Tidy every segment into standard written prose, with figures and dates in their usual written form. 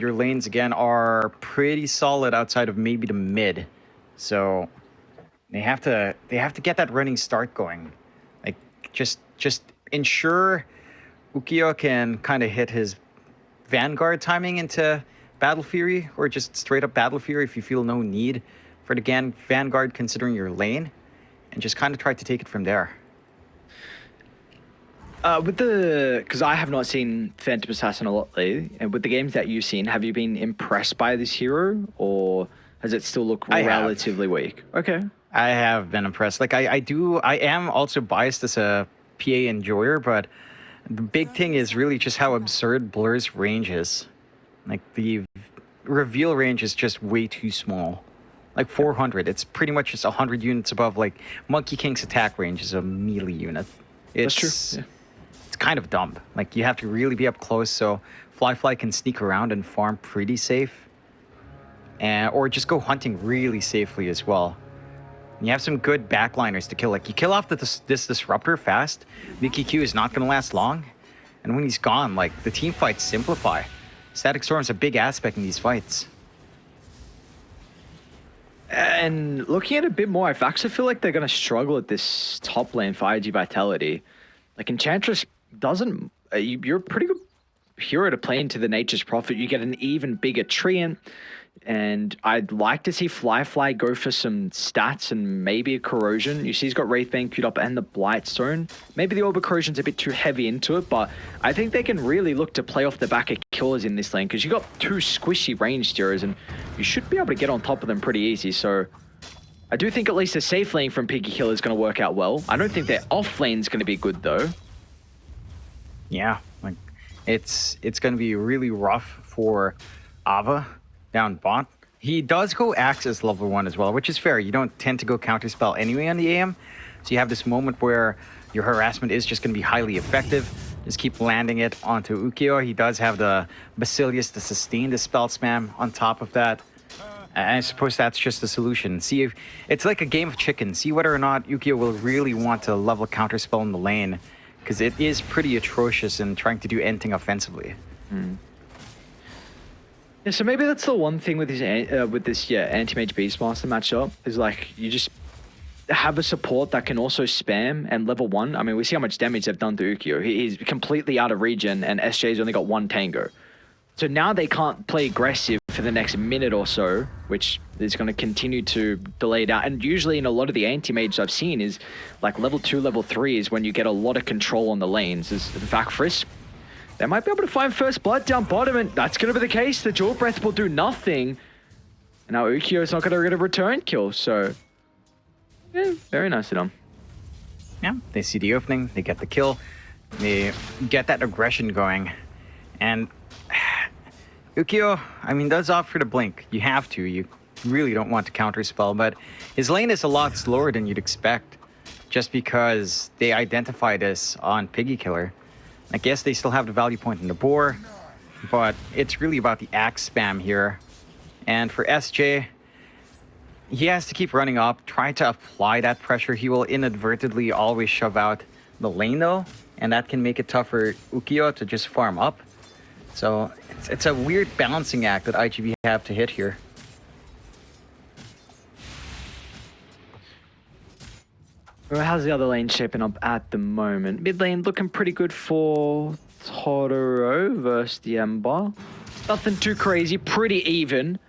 your lanes, again, are pretty solid outside of maybe the mid. So they have to get that running start going. Like, just ensure Ukiyo can kind of hit his Vanguard timing into Battle Fury, or just straight up Battle Fury if you feel no need for the Vanguard considering your lane, and just kind of try to take it from there. Because I have not seen Phantom Assassin a lot lately, and with the games that you've seen, have you been impressed by this hero, or does it still look relatively weak? Okay. I have been impressed. Like, I am also biased as a PA enjoyer, but the big thing is really just how absurd Blur's range is. Like, the reveal range is just way too small. Like 400. It's pretty much just 100 units above, like, Monkey King's attack range is a melee unit. That's true. Yeah. It's kind of dumb. Like, you have to really be up close so Fly can sneak around and farm pretty safe. Or just go hunting really safely as well. And you have some good backliners to kill. Like, you kill off this Disruptor fast, Mickey Q is not going to last long. And when he's gone, like, the team fights simplify. Static Storm's a big aspect in these fights. And looking at it a bit more, I actually feel like they're going to struggle at this top lane for iG.Vitality. Like, Enchantress doesn't... you're a pretty good hero to play into the Nature's Prophet. You get an even bigger treant. And I'd like to see Fly go for some stats and maybe a Corrosion. You see he's got Wraithbane queued up and the Blightstone. Maybe the Orb of Corrosion's a bit too heavy into it, but I think they can really look to play off the back of killers in this lane, because you got two squishy range heroes and you should be able to get on top of them pretty easy. So I do think at least a safe lane from Piggy Killer is going to work out well. I don't think their off lane's going to be good though. Yeah, like, it's going to be really rough for Ava down bot. He does go Axe as level 1 as well, which is fair. You don't tend to go Counterspell anyway on the AM. So you have this moment where your harassment is just going to be highly effective. Just keep landing it onto Ukiyo. He does have the Basilius to sustain the spell spam on top of that. And I suppose that's just the solution. See, if it's like a game of chicken. See whether or not Ukiyo will really want to level Counterspell in the lane, because it is pretty atrocious in trying to do anything offensively. Yeah, so maybe that's the one thing with this Anti-Mage Beastmaster matchup, is like, you just have a support that can also spam and level 1. I mean, we see how much damage they've done to Ukiyo. He's completely out of regen and SJ's only got 1 Tango. So now they can't play aggressive for the next minute or so, which is going to continue to delay it out. And usually in a lot of the anti-mages I've seen is like level 2, level 3 is when you get a lot of control on the lanes. As Vakfrisk, they might be able to find first blood down bottom, and that's going to be the case. The Jewel Breath will do nothing. And now Ukiyo is not going to get a return kill, so yeah, very nice of them. Yeah, they see the opening, they get the kill, they get that aggression going. And Ukiyo, I mean, does opt for the blink. You have to. You really don't want to counterspell, but his lane is a lot slower than you'd expect, just because they identify this on Piggy Killer. I guess they still have the value point in the boar, but it's really about the axe spam here. And for SJ, he has to keep running up, try to apply that pressure. He will inadvertently always shove out the lane though, and that can make it tough for Ukiyo to just farm up. So it's a weird balancing act that iG have to hit here. How's the other lane shaping up at the moment? Mid lane looking pretty good for Totoro versus the Ember. Nothing too crazy, pretty even.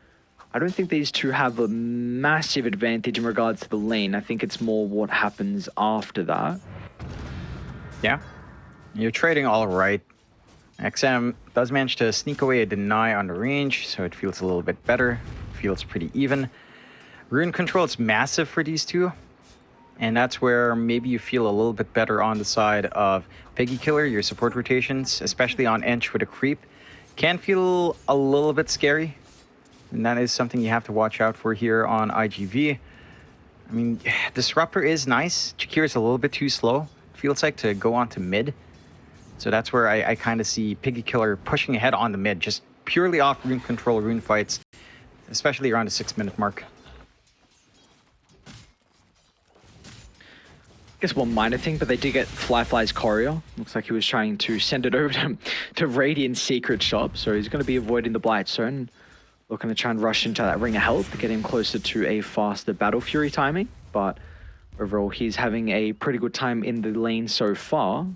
I don't think these two have a massive advantage in regards to the lane. I think it's more what happens after that. Yeah, you're trading all right. XM does manage to sneak away a deny on the range, so it feels a little bit better. Feels pretty even. Rune control is massive for these two. And that's where maybe you feel a little bit better on the side of Piggy Killer. Your support rotations, especially on Ench with a creep, can feel a little bit scary. And that is something you have to watch out for here on iG.V. I mean, Disruptor is nice. Jakir is a little bit too slow, feels like, to go on to mid. So that's where I kind of see Piggy Killer pushing ahead on the mid, just purely off rune control, rune fights, especially around the 6-minute mark. guess one minor thing, but they did get Fly's courier. Looks like he was trying to send it over to Radiant's secret shop, so he's going to be avoiding the Blight Zone. Looking to try and rush into that Ring of Health to get him closer to a faster Battle Fury timing, but overall he's having a pretty good time in the lane so far.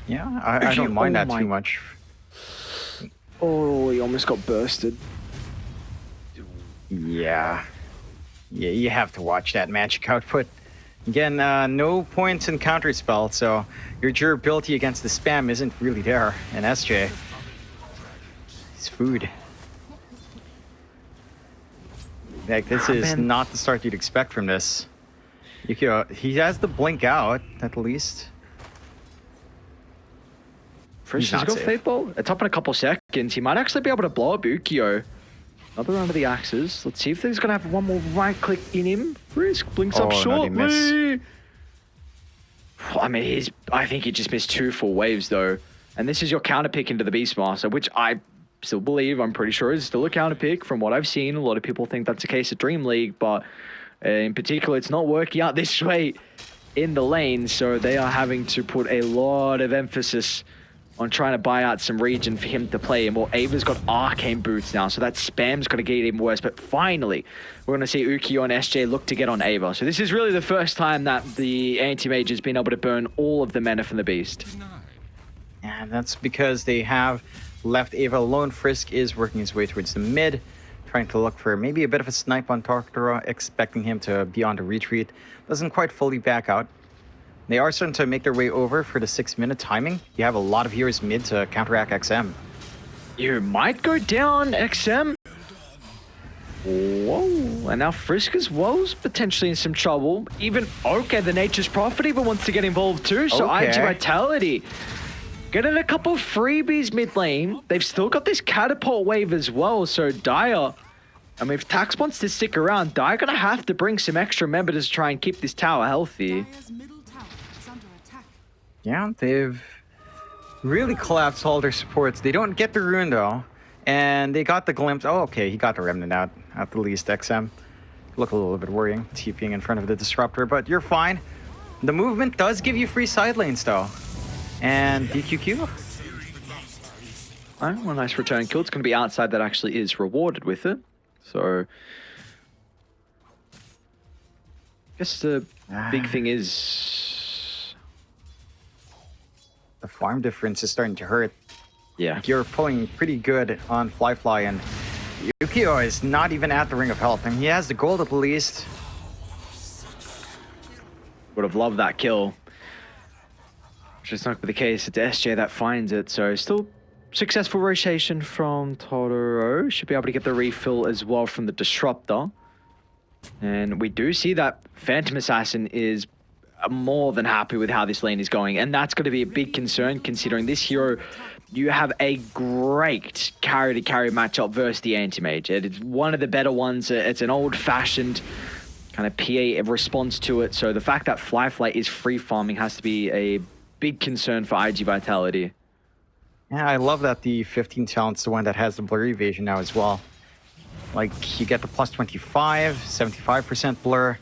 Yeah, I don't mind that too much. Oh, he almost got bursted. Yeah, you have to watch that magic output. Again, no points in counterspell, so your durability against the spam isn't really there. And SJ, it's food. Like, this is not the start you'd expect from this. Ukyo, he has the blink out, at least. Frisk has got Fate Bolt. It's up in a couple seconds. He might actually be able to blow up Ukyo. Another round of the axes. Let's see if he's going to have one more right click in him. Frisk blinks up shortly. I mean, I think he just missed 2 full waves, though. And this is your counter pick into the Beastmaster, which I still believe, I'm pretty sure, is still a counter pick from what I've seen. A lot of people think that's the case at Dream League, but in particular, it's not working out this way in the lane. So they are having to put a lot of emphasis on trying to buy out some region for him to play. And well, Ava's got Arcane Boots now, so that spam's got to get even worse. But finally, we're going to see Ukyo and SJ look to get on Ava. So this is really the first time that the anti-mage has been able to burn all of the mana from the beast. And that's because they have left Ava alone. Frisk is working his way towards the mid, trying to look for maybe a bit of a snipe on Tarktora, expecting him to be on the retreat. Doesn't quite fully back out. They are starting to make their way over for the 6-minute timing. You have a lot of heroes mid to counteract XM. You might go down, XM. Whoa, and now Frisk as well is potentially in some trouble. Even, okay, the Nature's Prophet even wants to get involved too, so okay. iG.Vitality getting a couple freebies mid lane. They've still got this catapult wave as well, so Dire, I mean, if Tax wants to stick around, Dire gonna have to bring some extra members to try and keep this tower healthy. Yeah, they've really collapsed all their supports. They don't get the rune though, and they got the glimpse. Oh, okay, he got the remnant out at the least. XM look a little bit worrying, TPing in front of the disruptor, but you're fine. The movement does give you free side lanes though, and DQQ. Oh, well, nice return kill. It's going to be outside that actually is rewarded with it. So, I guess the big thing is the farm difference is starting to hurt. Yeah. You're pulling pretty good on Fly, and Ukyo is not even at the Ring of Health, and he has the gold at least. Would have loved that kill. Which is not going to be the case. It's SJ that finds it, so still successful rotation from Totoro. Should be able to get the refill as well from the Disruptor. And we do see that Phantom Assassin is more than happy with how this lane is going, and that's going to be a big concern considering this hero, you have a great carry to carry matchup versus the anti-mage. It's one of the better ones. It's an old-fashioned kind of PA response to it, so the fact that Fly is free farming has to be a big concern for iG.Vitality. Yeah, I love that the 15 talent's the one that has the blur evasion now as well. Like, you get the plus 25, 75% blur.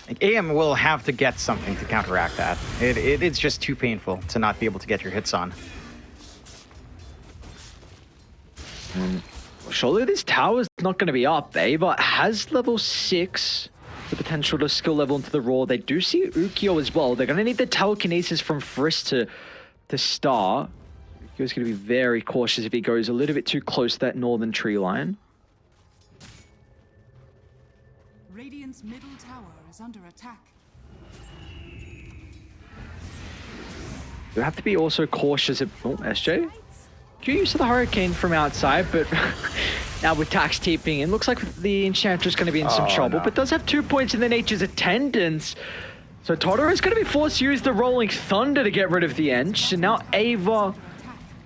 Like, AM will have to get something to counteract that. It's just too painful to not be able to get your hits on. Surely this tower's not going to be up. Ava has level 6, the potential to skill level into the Raw. They do see Ukyo as well. They're going to need the telekinesis from Frisk to start. Ukyo's going to be very cautious if he goes a little bit too close to that northern tree line. Radiant's middle tower is under attack. You have to be also cautious of... Oh, SJ? Good use of the Hurricane from outside, but now with Tax TPing in, looks like the Enchantress going to be in some trouble, but does have 2 points in the Nature's Attendance. So Totoro is going to be forced to use the Rolling Thunder to get rid of the Ench, and now Ava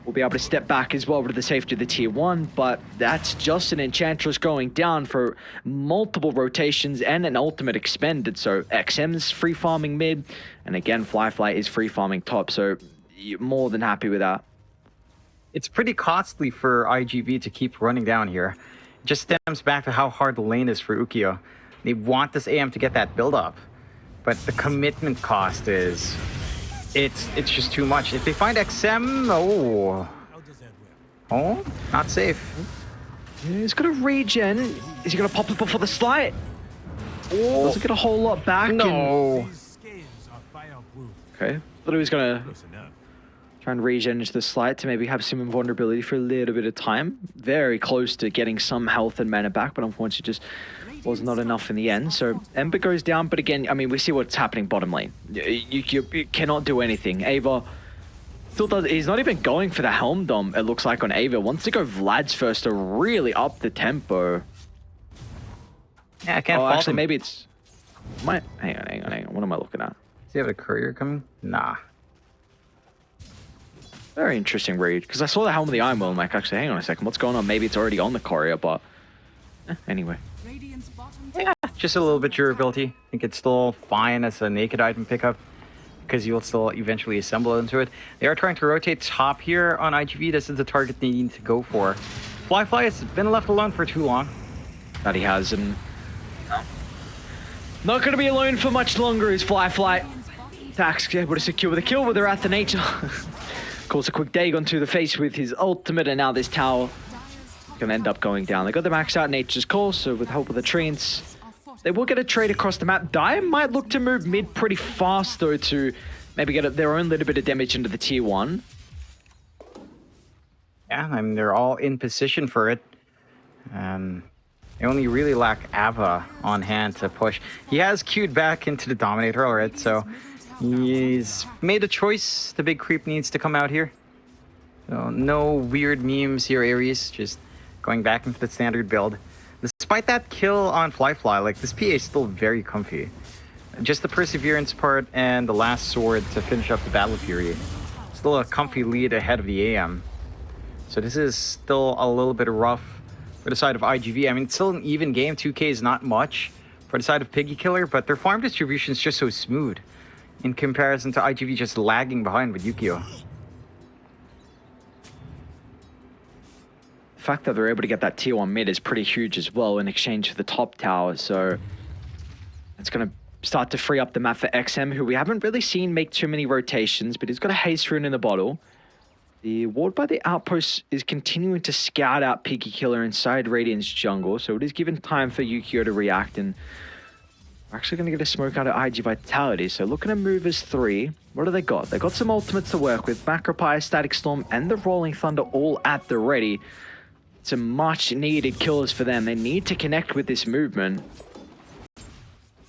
will be able to step back as well to the safety of the tier 1, but that's just an Enchantress going down for multiple rotations and an ultimate expended. So XM's free farming mid, and again, Fly is free farming top, so you're more than happy with that. It's pretty costly for IGV to keep running down here. It just stems back to how hard the lane is for Ukyo. They want this AM to get that build up, but the commitment cost is, it's just too much. If they find XM, oh, not safe. He's got a regen. Is he gonna pop it before the slide? Oh, doesn't get a whole lot back. No. Okay, thought he was gonna try and regen into the slide to maybe have some invulnerability for a little bit of time. Very close to getting some health and mana back, but unfortunately just was not enough in the end. So Ember goes down, but again, I mean, we see what's happening bottom lane. You cannot do anything. Ava still does. He's not even going for the Helm Dom, it looks like, on Ava. Wants to go Vlad's first to really up the tempo. Yeah, I can't Oh, fault actually, him. maybe it's... Hang on. What am I looking at? Does he have a courier coming? Nah. Very interesting read, because I saw the Helm of the Iron Will, and like, actually, hang on a second, what's going on? Maybe it's already on the courier, but... anyway. Radiant's bottom Yeah, just a little bit durability. I think it's still fine as a naked item pickup, because you'll still eventually assemble into it. They are trying to rotate top here on iG.V. This is the target they need to go for. Fly has been left alone for too long. That he has, and... Not going to be alone for much longer is Fly. Tax able to secure the kill with her Wrath of Nature. Calls a quick Dagon to the face with his ultimate, and now this tower going to end up going down. They got the max out Nature's Call, so with help of the treants, they will get a trade across the map. Dire might look to move mid pretty fast, though, to maybe get their own little bit of damage into the tier 1. Yeah, I mean, they're all in position for it. They only really lack Ava on hand to push. He has queued back into the Dominator, alright, so he's made a choice. The big creep needs to come out here. So no weird memes here, Ares, just going back into the standard build. Despite that kill on Fly, like, this PA is still very comfy. Just the Perseverance part and the last sword to finish up the Battle Fury. Still a comfy lead ahead of the AM. So this is still a little bit rough for the side of iG.V. I mean, it's still an even game. 2K is not much for the side of Piggy Killer, but their farm distribution is just so smooth in comparison to iG.V. just lagging behind with Yukio. The fact that they're able to get that tier 1 mid is pretty huge as well in exchange for the top tower, so it's going to start to free up the map for XM, who we haven't really seen make too many rotations, but he's got a haste rune in the bottle. The ward by the outpost is continuing to scout out Piggy Killer inside Radiant's jungle, so it is given time for Yukio to react, and we're actually going to get a smoke out of iG.Vitality. So looking at movers 3, what do they got? They got some ultimates to work with, Macropie, Static Storm, and the Rolling Thunder all at the ready. Some much needed kills for them. They need to connect with this movement.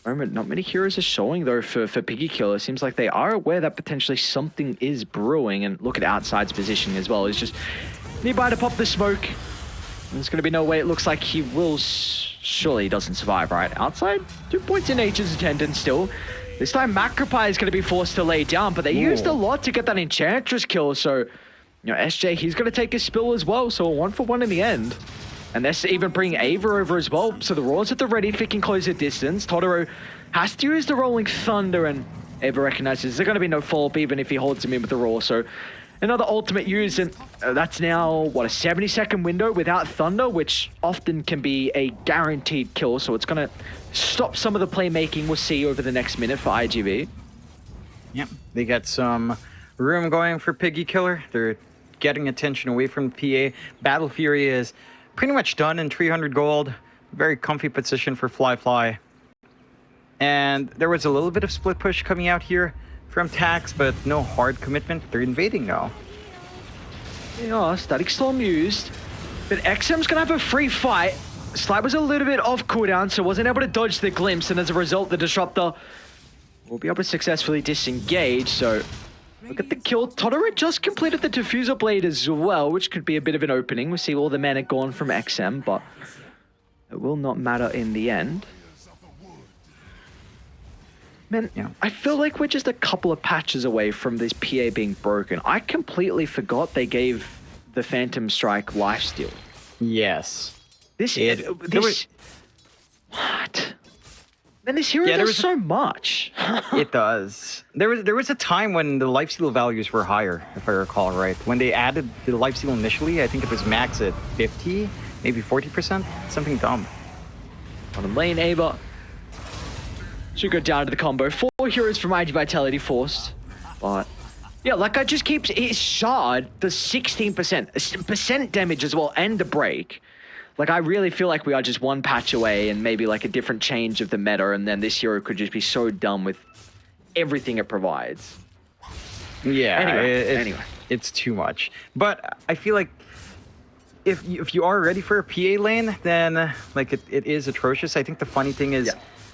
Not many heroes are showing though for Piggy Killer. Seems like they are aware that potentially something is brewing, and look at outside's positioning as well. He's just nearby to pop the smoke. There's going to be no way. It looks like he will. Surely he doesn't survive, right? Outside, 2 points in Nature's Attendant still. This time Macropie is going to be forced to lay down, but they used a lot to get that Enchantress kill. So, you know, SJ, he's going to take a spill as well. So a 1-for-1 in the end. And that's even bring Ava over as well. So the Roar's at the ready if he can close the distance. Totoro has to use the Rolling Thunder, and Ava recognizes there's going to be no follow-up even if he holds him in with the Roar. So another ultimate use, and that's now, what, a 70-second window without Thunder, which often can be a guaranteed kill. So it's going to stop some of the playmaking we'll see over the next minute for iG.V. Yep, they get some room going for Piggy Killer. They're getting attention away from the PA. Battle Fury is pretty much done in 300 gold. Very comfy position for Fly. And there was a little bit of split push coming out here from Tax, but no hard commitment. They're invading now. Yeah, Static Storm used, but XM's gonna have a free fight. Slide was a little bit off cooldown, so wasn't able to dodge the glimpse, and as a result, the Disruptor will be able to successfully disengage. So look at the kill. Totoro just completed the Diffuser Blade as well, which could be a bit of an opening. We see all the mana gone from XM, but it will not matter in the end. Man, Yeah. I feel like we're just a couple of patches away from this PA being broken. I completely forgot they gave the Phantom Strike lifesteal. Yes. What? Man, this hero Yeah, there does was so much. It does. There was a time when the lifesteal values were higher, if I recall right. When they added the lifesteal initially, I think it was max at 50, maybe 40%, something dumb. On lane, Ava Should go down to the combo. 4 heroes from iG.Vitality forced. But yeah, like I just keeps his shard does 16% damage as well and the break. Like I really feel like we are just one patch away and maybe like a different change of the meta, and then this hero could just be so done with everything it provides. Yeah. Anyway. It's too much. But I feel like if you are ready for a PA lane, then like it is atrocious. I think the funny thing is,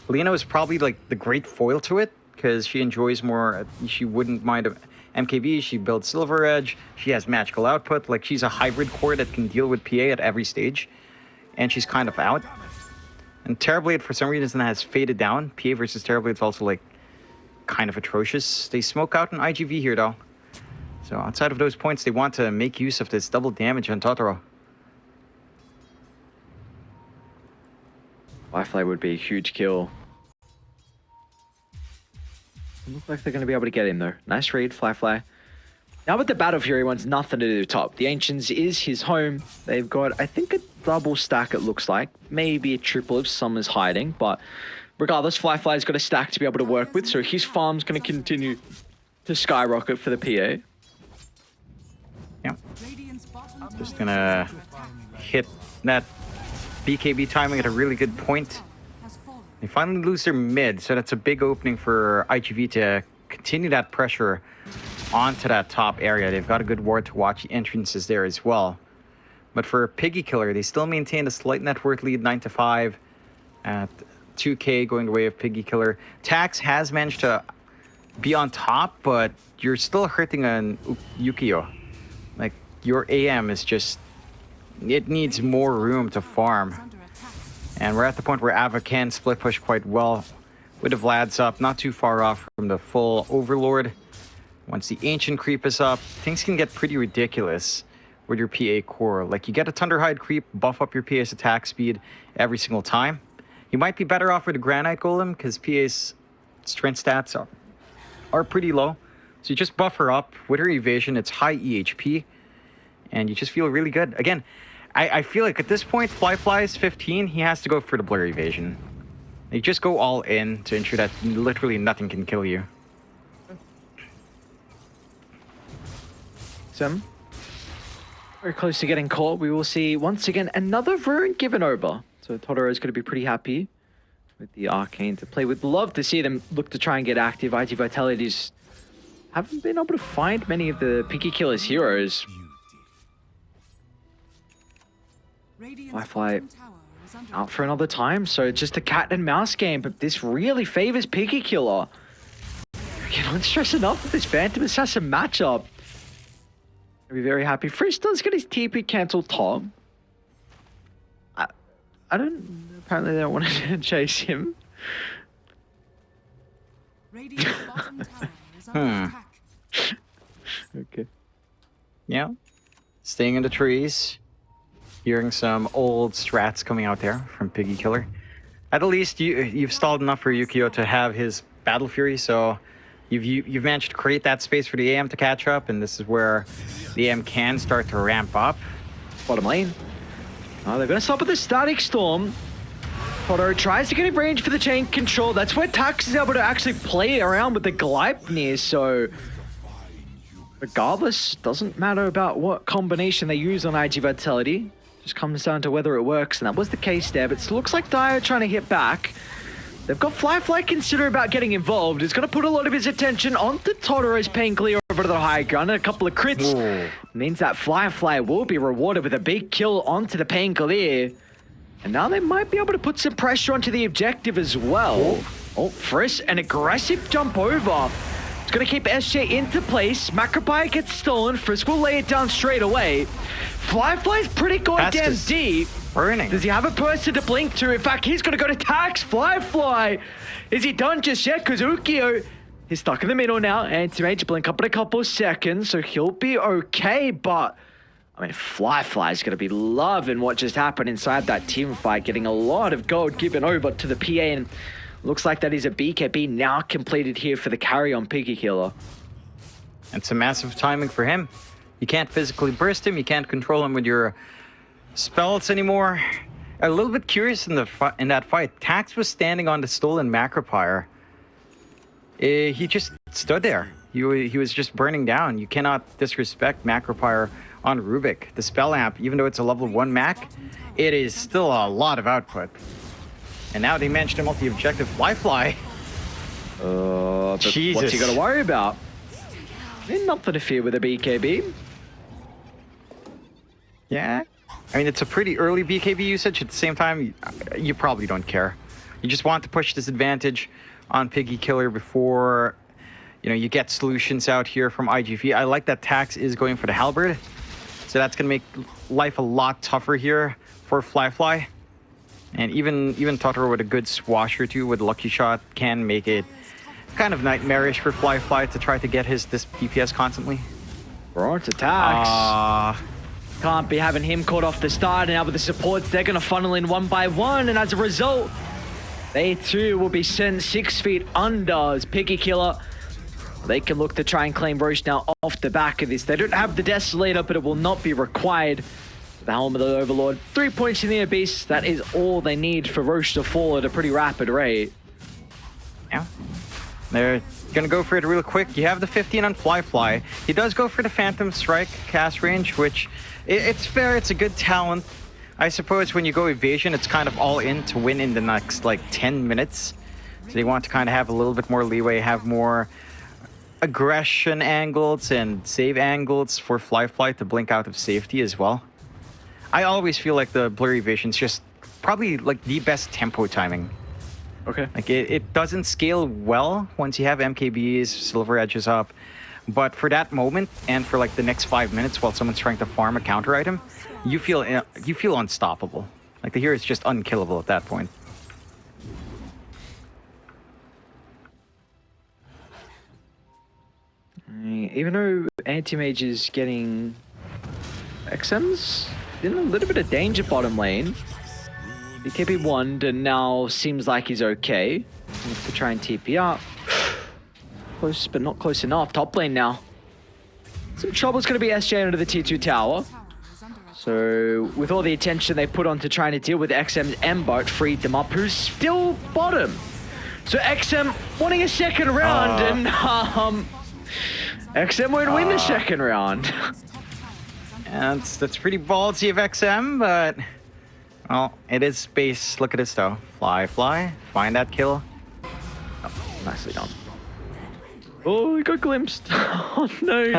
Lena is probably like the great foil to it because she enjoys more. She wouldn't mind a MKB. She builds Silver Edge. She has magical output. Like she's a hybrid core that can deal with PA at every stage, and she's kind of out. And Terrorblade for some reason has faded down. PA versus Terrorblade is also like kind of atrocious. They smoke out an IGV here though. So outside of those points, they want to make use of this double damage on Totoro. Firefly would be a huge kill. Looks like they're going to be able to get him though. Nice read, Firefly. Now with the Battle Fury wants nothing to do with top. The Ancients is his home. They've got, I think, a double stack it looks like. Maybe a triple if Summer's hiding. But regardless, Firefly's got a stack to be able to work with. So his farm's going to continue to skyrocket for the PA. Yeah. Just going to hit that BKB timing at a really good point. They finally lose their mid, so that's a big opening for iG.V to continue that pressure onto that top area. They've got a good ward to watch the entrances there as well. But for Piggy Killer, they still maintain a slight net worth lead, 9-5 at 2K going the way of Piggy Killer. Tax has managed to be on top, but you're still hurting on Yukio. Like, your AM is just... It needs more room to farm. And we're at the point where Ava can split push quite well with the Vlad's up, not too far off from the full Overlord. Once the Ancient creep is up, things can get pretty ridiculous with your PA core. Like, you get a Thunderhide creep, buff up your PA's attack speed every single time. You might be better off with a Granite Golem because PA's strength stats are pretty low. So you just buff her up with her evasion. It's high EHP. And you just feel really good. Again, I feel like at this point, Fly is 15. He has to go for the Blur evasion. You just go all in to ensure that literally nothing can kill you. Sim, very close to getting caught. We will see once again another rune given over. So Totoro is going to be pretty happy with the Arcane to play with. Love to see them look to try and get active. iG.Vitality's haven't been able to find many of the Piggy Killer's heroes. Firefly out for another time, so it's just a cat and mouse game, but this really favors Piggy Killer. I cannot stress enough that this Phantom Assassin matchup. I'll be very happy. Frisch does get his TP cancelled top. I don't... Apparently they don't want to chase him. Okay. Yeah. Staying in the trees. Hearing some old strats coming out there from Piggy Killer. At the least, you've stalled enough for Yukio to have his Battle Fury, so you've managed to create that space for the AM to catch up, and this is where the AM can start to ramp up. Bottom lane. Oh, they're going to stop with the Static Storm. Totoro tries to get in range for the chain control. That's where Tax is able to actually play around with the Gleipnir, so... Regardless, doesn't matter about what combination they use on iG.Vitality. Just comes down to whether it works, and that was the case there, but it looks like Dio trying to hit back. They've got Firefly considering about getting involved. He's going to put a lot of his attention onto Totoro's paying clear over to the high ground, and a couple of crits. Ooh. Means that Firefly will be rewarded with a big kill onto the paying clear. And now they might be able to put some pressure onto the objective as well. Oh, Frisch, an aggressive jump over. It's going to keep SJ into place. Macropire gets stolen. Frisch will lay it down straight away. Firefly's pretty goddamn deep. Burning. Does he have a person to blink to? In fact, he's going to go to Tax. Firefly. Is he done just yet? Because Ukio is stuck in the middle now. Anti-Mage blink up in a couple of seconds, so he'll be okay. But, I mean, Firefly's going to be loving what just happened inside that team fight, getting a lot of gold given over to the PA. And looks like that is a BKB now completed here for the carry on Piggy Killer. It's a massive timing for him. You can't physically burst him. You can't control him with your spells anymore. A little bit curious in that fight. Tax was standing on the stolen Macropire. He just stood there. He was just burning down. You cannot disrespect Macropyre on Rubik. The Spell Amp, even though it's a level 1 Mac, it is still a lot of output. And now they managed to multi-objective Fly. But Jesus. what's he got to worry about? Nothing to fear with a BKB. Yeah. I mean, it's a pretty early BKB usage. At the same time, you probably don't care. You just want to push this advantage on Piggy Killer before, you know, you get solutions out here from iG.V. I like that Tax is going for the Halberd. So that's going to make life a lot tougher here for Fly. And even Totoro with a good swash or two with Lucky Shot can make it kind of nightmarish for Fly to try to get this DPS constantly. Right, attacks. Can't be having him caught off the start, and now with the supports, they're going to funnel in one by one, and as a result, they too will be sent 6 feet under as Piggy Killer. They can look to try and claim Roche now off the back of this. They don't have the Desolator, but it will not be required. The Helm of the Overlord, 3 points in the Abyss. That is all they need for Roche to fall at a pretty rapid rate. Yeah. They're gonna go for it real quick. You have the 15 on Fly. He does go for the Phantom Strike cast range, which it's fair. It's a good talent. I suppose when you go Evasion, it's kind of all in to win in the next like 10 minutes. So they want to kind of have a little bit more leeway, have more aggression angles and save angles for Fly to blink out of safety as well. I always feel like the Blur Evasion is just probably like the best tempo timing. Okay. Like it doesn't scale well once you have MKBs, Silver Edges up, but for that moment and for like the next 5 minutes while someone's trying to farm a counter item, you feel unstoppable. Like the hero is just unkillable at that point. Even though Anti-Mage is getting XM's in a little bit of danger bottom lane. BKB won and now seems like he's okay. To try and TP up. Close, but not close enough. Top lane now. Some trouble's going to be SJ under the T2 tower. So with all the attention they put on to trying to deal with XM's Embark, freed them up, who's still bottom. So XM wanting a second round and XM won't win the second round. And that's pretty ballsy of XM, but well, it is space. Look at this though. Fly, find that kill. Oh, nicely done. Oh, he got glimpsed. Oh no,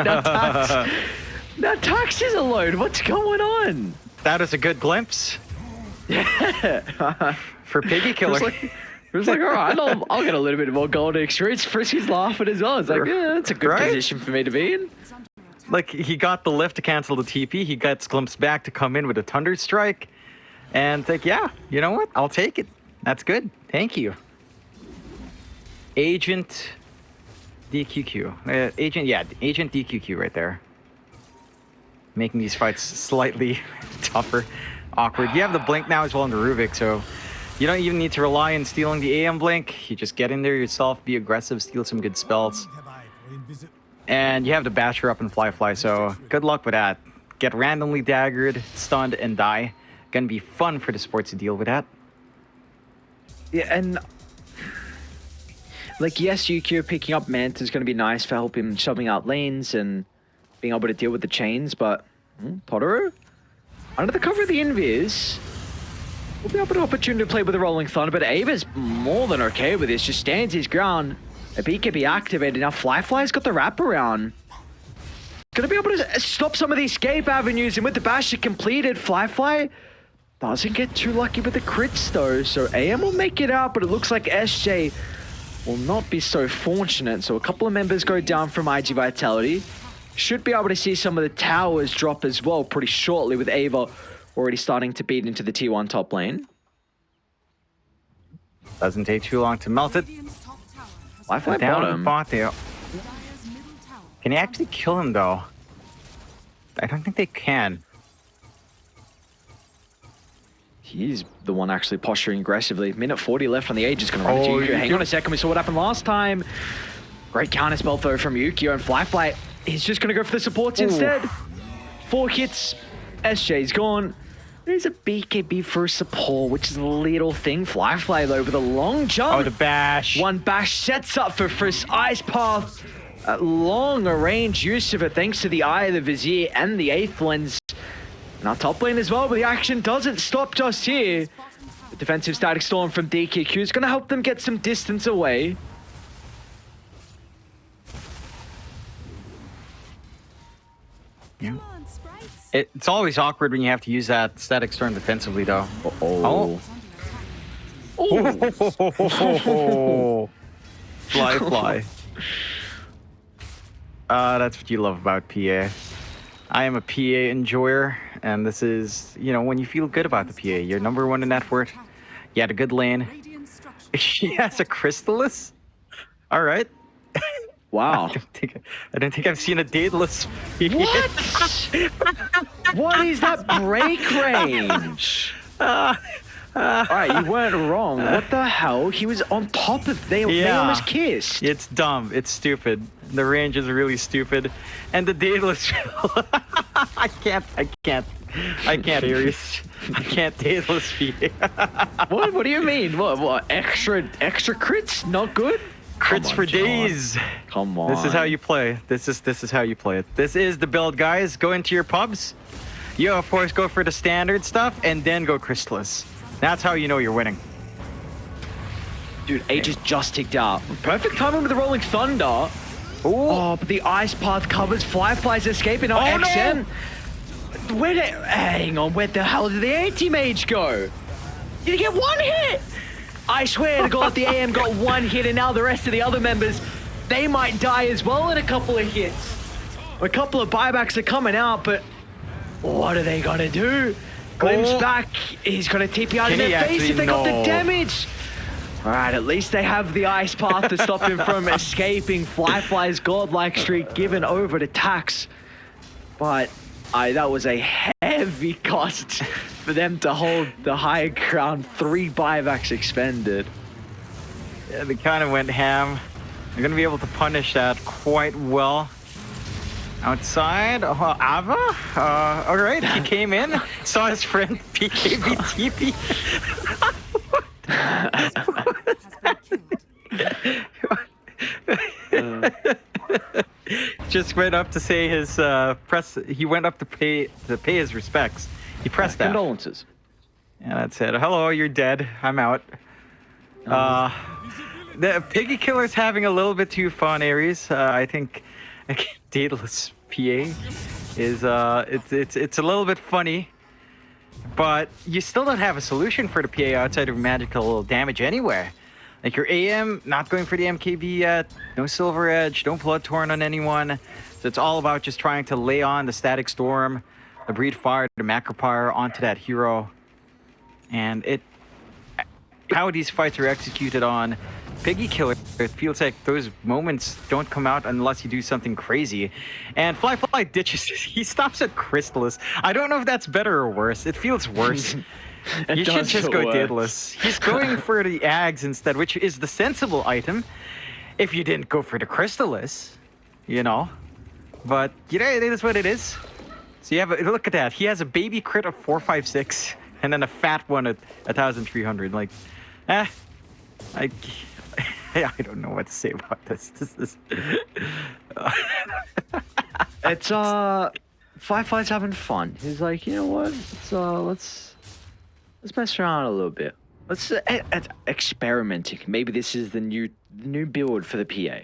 that Tax is alone. What's going on? That was a good glimpse. Yeah. For Piggy Killer. It was like, all right, I'll get a little bit more golden experience. Frisky's laughing as well. It's like, yeah, that's a good position for me to be in. Like, he got the lift to cancel the TP. He gets glimpsed back to come in with a Thunder Strike. And like, yeah, you know what? I'll take it. That's good. Thank you. Agent DQQ. Agent DQQ right there. Making these fights slightly tougher. Awkward. You have the blink now as well in the Rubik, so you don't even need to rely on stealing the AM blink. You just get in there yourself, be aggressive, steal some good spells. And you have the Basher up and Fly, so good luck with that. Get randomly daggered, stunned, and die. Gonna be fun for the sports to deal with that. Yeah, and like, yes, Yukio picking up Manta is going to be nice for helping shoving out lanes and being able to deal with the chains, but Totoro, under the cover of the Invis, will be able to opportunity to play with the Rolling Thunder, but Ava's more than okay with this, just stands his ground. A BKB activated, now Fly's got the wraparound. Gonna be able to stop some of the escape avenues, and with the Basher completed, Fly doesn't get too lucky with the crits though, so AM will make it out, but it looks like SJ will not be so fortunate. So a couple of members go down from iG.Vitality. Should be able to see some of the towers drop as well pretty shortly, with Ava already starting to beat into the T1 top lane. Doesn't take too long to melt it. Fly Down bottom. there. Can he actually kill him though? I don't think they can. He's the one actually posturing aggressively. Minute 40 left on the age. Is going to run into Yukio. Hang on a second. We saw what happened last time. Great counter spell though from Yukio, and Fly. He's just going to go for the supports instead. 4 hits. SJ's gone. There's a BKB for support, which is a little thing. Fly though with a long jump. Oh, the bash. One bash sets up for Frisk. Ice Path. A long range use of it thanks to the Eye, the Vizier, and the 8th Lens. And our top lane as well, but the action doesn't stop just here. The defensive Static Storm from DKQ is going to help them get some distance away. Yeah. It's always awkward when you have to use that Static Storm defensively, though. Oh. Oh. Fly. That's what you love about PA. I am a PA enjoyer, and this is, you know, when you feel good about the PA. You're number 1 in net worth. You had a good lane. She has a Crystallis? All right. Wow. I don't think I've seen a Daedalus. What? What is that break range? Alright, you weren't wrong. What the hell? He was on top of they almost kissed. It's dumb. It's stupid. The range is really stupid. And the Daedalus I can't Aries. I can't Daedalus feed. What do you mean? What extra crits? Not good? Crits for days. Come on. This is how you play. This is how you play it. This is the build, guys. Go into your pubs. You, of course, go for the standard stuff and then go Crystallis. That's how you know you're winning. Dude, Aegis just ticked out. Perfect timing with the Rolling Thunder. Oh, but the Ice Path covers. Fly's escaping on XM. No. Hang on, where the hell did the anti-mage go? Did he get one hit? I swear to God, the AM got one hit, and now the rest of the other members, they might die as well in a couple of hits. A couple of buybacks are coming out, but what are they gonna do? Glimpse back, he's gonna TP out in their face if they got the damage. All right, at least they have the Ice Path to stop him from escaping. Fly's godlike streak given over to Tax. But that was a heavy cost for them to hold the high ground. 3 buybacks expended. Yeah, they kind of went ham. They're going to be able to punish that quite well. Outside, Ava? All right, he came in, saw his friend PKB TP. Just went up to say his he went up to pay his respects. He pressed that. Condolences. Yeah, that's it. Hello, you're dead. I'm out. The Piggy Killer's having a little bit too fun, Aries. I think Daedalus PA is it's a little bit funny, but you still don't have a solution for the PA outside of magical damage anywhere. Like your AM, not going for the MKB yet, no Silver Edge, don't Blood Torn on anyone. So it's all about just trying to lay on the Static Storm, the Breed Fire, the Macropyre onto that hero. And how these fights are executed on Piggy Killer, it feels like those moments don't come out unless you do something crazy. And Fly ditches, he stops at Crystallis. I don't know if that's better or worse. It feels worse. You should just go Daedalus. He's going for the Ags instead, which is the sensible item if you didn't go for the Crystallis, you know. But, you know, it is what it is. So you have look at that. He has a baby crit of 456 and then a fat one at 1,300. Like, I don't know what to say about this. This is... It's, Fly's having fun. He's like, you know what? Let's mess around a little bit. Let's experimenting. Maybe this is the new build for the PA.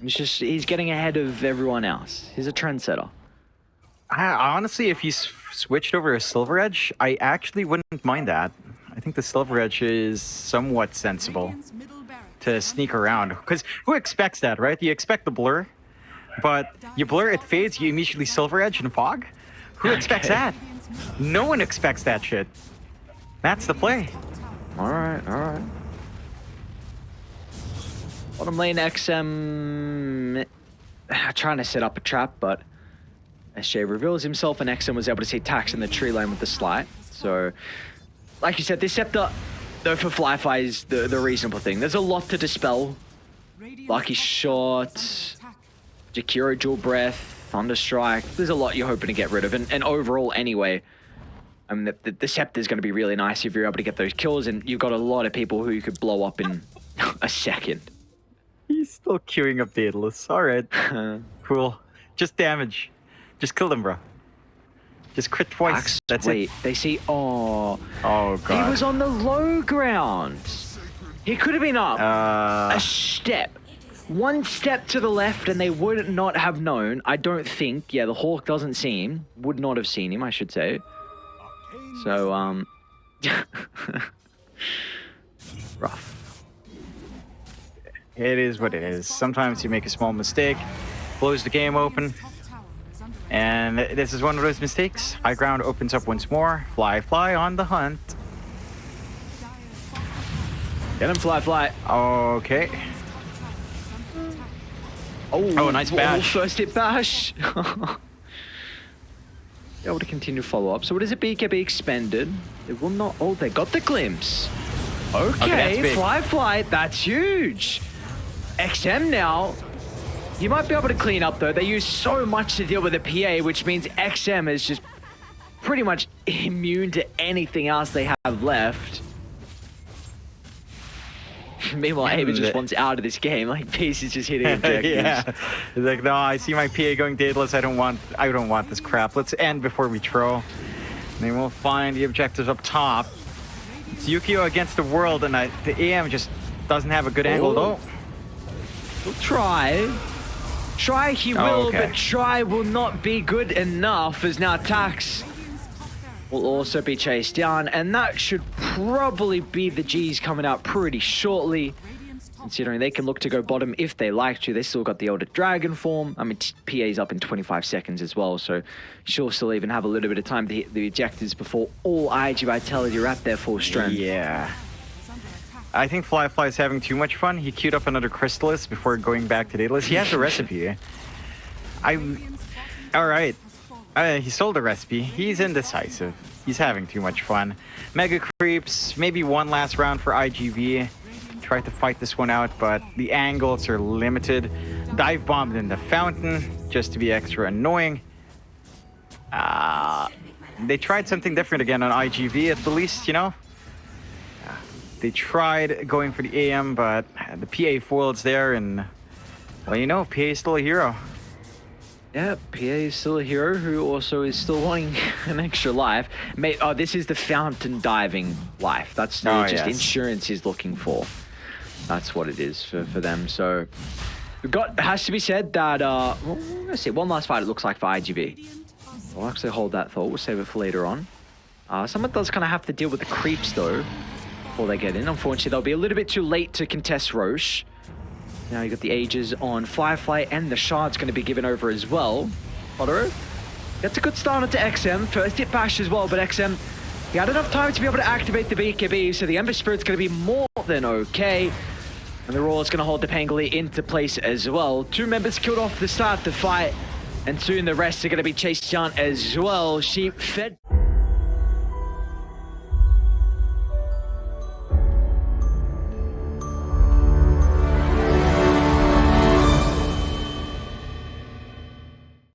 He's getting ahead of everyone else. He's a trendsetter. Honestly, if he's switched over a Silver Edge, I actually wouldn't mind that. I think the Silver Edge is somewhat sensible to sneak around. Because who expects that, right? You expect the blur, but you blur, it fades, you immediately Silver Edge and fog? Who expects that? No one expects that shit. That's the play. All right. Bottom lane XM trying to set up a trap, but SJ reveals himself and XM was able to see Tax in the tree line with the slide. So, like you said, this Scepter, though for Fly is the reasonable thing. There's a lot to dispel. Lucky Shot, Jakiro Dual Breath, Thunderstrike. There's a lot you're hoping to get rid of, and overall anyway. I mean, the Scepter is going to be really nice if you're able to get those kills, and you've got a lot of people who you could blow up in a second. He's still queuing up Daedalus. All right. Cool. Just damage. Just kill them, bro. Just crit twice. Axe, That's wait, it. they see... Oh, Oh, God. he was on the low ground. He could have been up a step. One step to the left and they would not have known. I don't think. Yeah, the Hawk doesn't see him. Would not have seen him, I should say. So, rough. It is what it is. Sometimes you make a small mistake, blows the game open, and this is one of those mistakes. High ground opens up once more. Fly, fly on the hunt. Get him, fly, fly. Okay. Oh, nice bash. First hit bash. Able to continue follow up. So what is it? BKB expended. It will not. Oh, they got the glimpse. Okay, that's fly, fly. That's huge. XM now. You might be able to clean up though. They use so much to deal with the PA, which means XM is just pretty much immune to anything else they have left. Meanwhile, Ava just wants out of this game. Like, Peace is just hitting objectives. Yeah. He's like, no, I see my PA going Daedalus. I don't want this crap. Let's end before we throw. And then we'll find the objectives up top. It's Yukio against the world, and the AM just doesn't have a good angle though. We'll try. Try he will, but try will not be good enough, as now Tax will also be chased down, and that should probably be the G's coming out pretty shortly, considering they can look to go bottom if they like to. They still got the Elder Dragon form. I mean, PA's up in 25 seconds as well, so she'll still even have a little bit of time to hit the objectives before all iG.Vitality are at their full strength. Yeah. I think Fly is having too much fun. He queued up another Crystallis before going back to Daedalus. He has a recipe. All right. He sold the recipe. He's indecisive. He's having too much fun. Mega creeps. Maybe one last round for iG.V. Tried to fight this one out, but the angles are limited. Dive bombed in the fountain just to be extra annoying. They tried something different again on iG.V. at the least, you know. They tried going for the AM, but the PA foil's there, and well, you know, PA is still a hero. Yeah, PA is still a hero who also is still wanting an extra life. Mate, oh, this is the fountain diving life. That's just insurance he's looking for. That's what it is for them. So, has to be said that, well, let's see, one last fight it looks like for iG.V. We'll actually hold that thought. We'll save it for later on. Someone does kind of have to deal with the creeps, though, before they get in. Unfortunately, they'll be a little bit too late to contest Roche. Now you got the Ages on Firefly, and the Shard's going to be given over as well. Otto gets a good start onto XM. First hit bash as well, but XM, he had enough time to be able to activate the BKB, so the Ember Spirit's going to be more than okay. And the Raw's going to hold the Pangoli into place as well. 2 members killed off to start the fight, and soon the rest are going to be chased down as well. Sheep fed.